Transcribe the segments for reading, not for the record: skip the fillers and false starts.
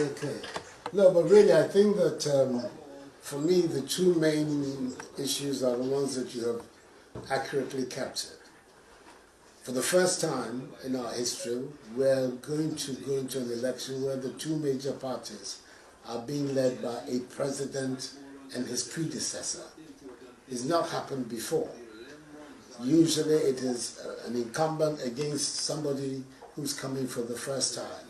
okay. No, but really, I think that for me, the two main issues are the ones that you have accurately captured. For the first time in our history, we're going to go into an election where the two major parties are being led by a president and his predecessor. It's not happened before. Usually it is an incumbent against somebody who's coming for the first time.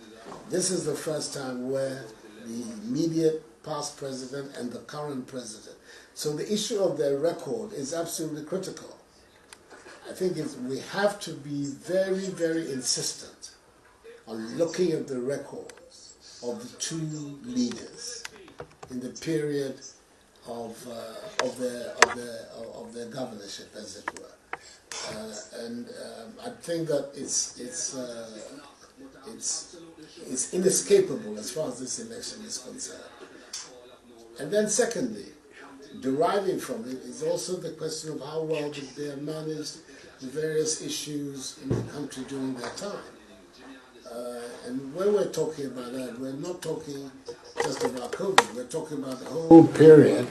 This is the first time where the immediate past president and the current president. So the issue of their record is absolutely critical. I think we have to be very, very insistent on looking at the records of the two leaders in the period of their governorship, as it were. I think that it's inescapable as far as this election is concerned. And then secondly, deriving from it is also the question of how well they have managed the various issues in the country during their time. And when we're talking about that, we're not talking just about COVID, we're talking about the whole period,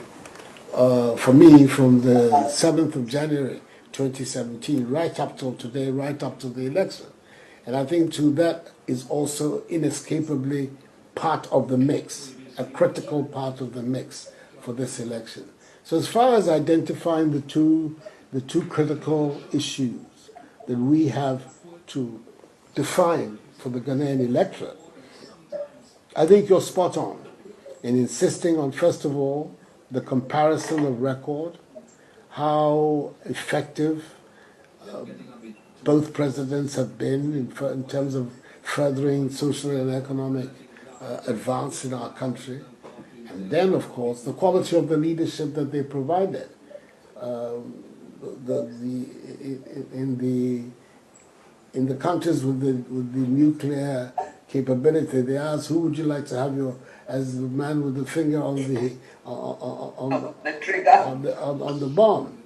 for me, from the 7th of January 2017, right up till today, right up to the election. And I think too that is also inescapably part of the mix, a critical part of the mix for this election. So as far as identifying the two critical issues that we have to define for the Ghanaian electorate, I think you're spot on in insisting on, first of all, the comparison of record, how effective both presidents have been in terms of furthering social and economic advance in our country. And then, of course, the quality of the leadership that they provided. In the countries with the nuclear capability, they ask, who would you like to have as the man with the finger on the bomb?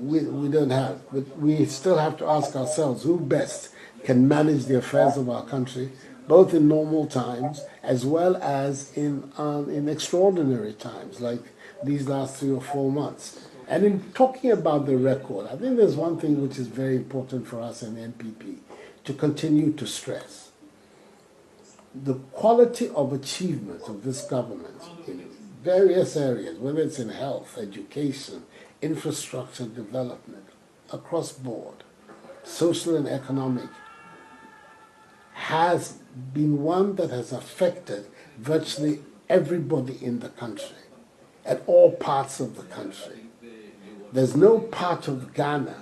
We don't have, but we still have to ask ourselves who best can manage the affairs of our country, both in normal times as well as in extraordinary times, like these last 3 or 4 months. And in talking about the record, I think there's one thing which is very important for us in NPP to continue to stress. The quality of achievement of this government in various areas, whether it's in health, education, infrastructure development, across board, social and economic, has been one that has affected virtually everybody in the country, at all parts of the country. There's no part of Ghana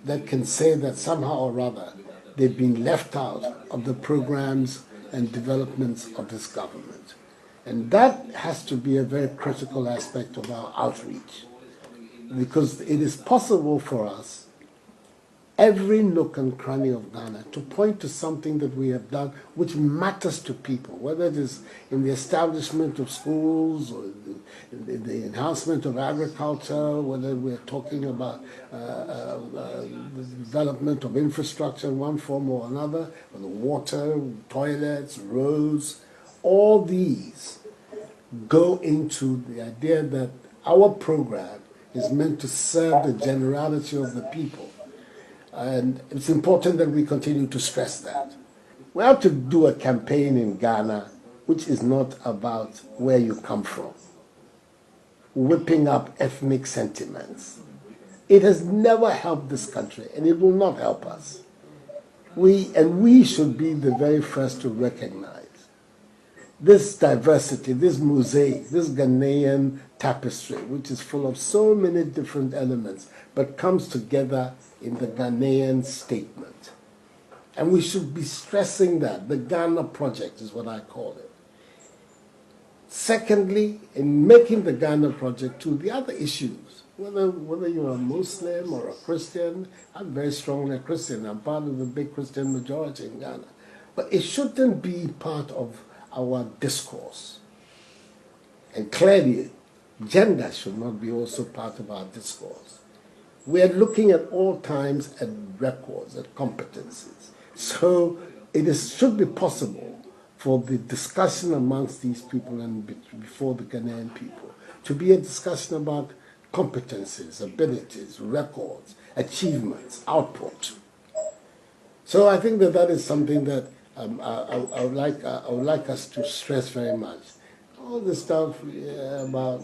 that can say that somehow or other they've been left out of the programs and developments of this government. And that has to be a very critical aspect of our outreach, because it is possible for us, every nook and cranny of Ghana, to point to something that we have done which matters to people, whether it is in the establishment of schools or in the enhancement of agriculture, whether we're talking about the development of infrastructure in one form or another, or the water, toilets, roads. All these go into the idea that our program is meant to serve the generality of the people. And it's important that we continue to stress that. We have to do a campaign in Ghana which is not about where you come from, whipping up ethnic sentiments. It has never helped this country, and it will not help us. We should be the very first to recognize this diversity, this mosaic, this Ghanaian tapestry, which is full of so many different elements, but comes together in the Ghanaian statement. And we should be stressing that. The Ghana Project is what I call it. Secondly, in making the Ghana Project too, the other issues, whether you're a Muslim or a Christian, I'm very strongly a Christian. I'm part of the big Christian majority in Ghana. But it shouldn't be part of our discourse. And clearly, gender should not be also part of our discourse. We are looking at all times at records, at competencies. So it should be possible for the discussion amongst these people and before the Ghanaian people to be a discussion about competencies, abilities, records, achievements, output. So I think that that is something that I would like us to stress very much. All the stuff about,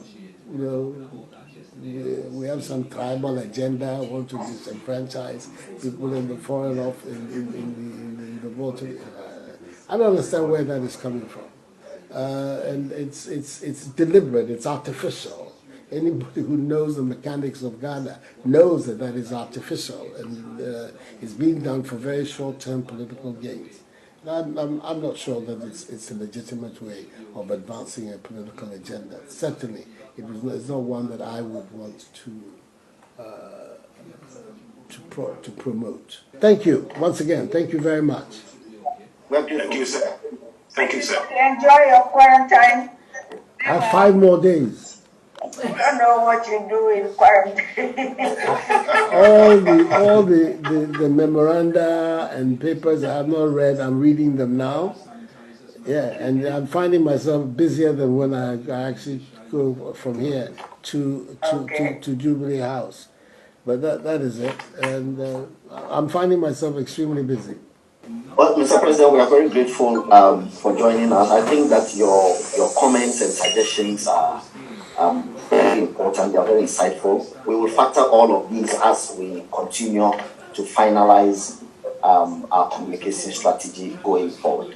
we have some tribal agenda, want to disenfranchise people in the foreign office, in the voting. I don't understand where that is coming from. And it's deliberate, it's artificial. Anybody who knows the mechanics of Ghana knows that that is artificial and it's being done for very short-term political gains. I'm not sure that it's a legitimate way of advancing a political agenda. Certainly, it's not one that I would want to promote. Thank you once again. Thank you very much. Thank you, sir. Thank you, sir. Enjoy your quarantine. I have 5 more days. I don't know what you do in quarantine. all the memoranda and papers I have not read, I'm reading them now. Yeah, and I'm finding myself busier than when I actually go from here to Jubilee House. But that is it, and I'm finding myself extremely busy. Well, Mr. President, we are very grateful for joining us. I think that your comments and suggestions are very important. They are very insightful. We will factor all of these as we continue to finalize our communication strategy going forward.